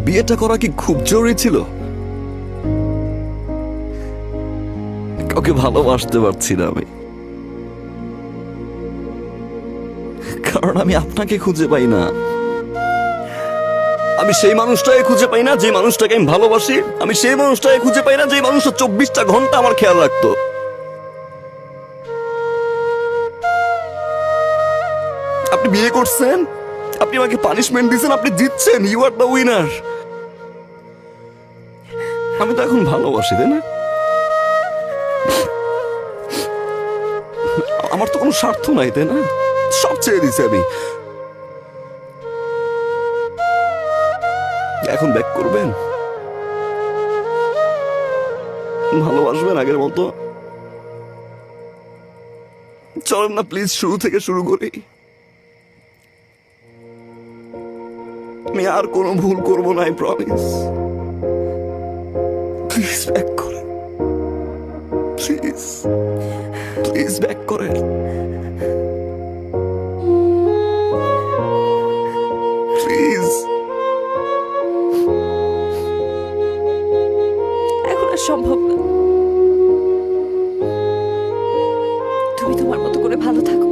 বিয়েটা করা কি খুব জরুরি ছিল? কাউকে ভালোবাসতে পারছি না আমি, কারণ আমি আপনাকে খুঁজে পাই না। আমি সেই মানুষটাকে খুঁজে পাই না যে মানুষটাকে আমি ভালোবাসি। আমি সেই মানুষটাকে খুঁজে পাই না যে মানুষটা 24টা ঘন্টা আমার খেয়াল রাখতো। আপনি বিয়ে করছেন, আপনি আমাকে পানিশমেন্ট দিচ্ছেন, আপনি জিতছেন, ইউ আর দ্য উইনার। আমি তো এখন ভালোবাসি, তাই না? আমার তো কোনো স্বার্থ নাই, তাই না? সব ছেড়ে দিছি আমি। এখন ব্যাক করবেন, ভালোবাসবেন আগের মতো? চলেন না প্লিজ শুরু থেকে শুরু করি। আমি আর কোনো ভুল করবো না, আই প্রমিস। প্লিজ ব্যাক করেন, প্লিজ প্লিজ ব্যাক করেন। প্লিজ। এখন আর সম্ভব না। তুমি তোমার মতো করে ভালো থাকো।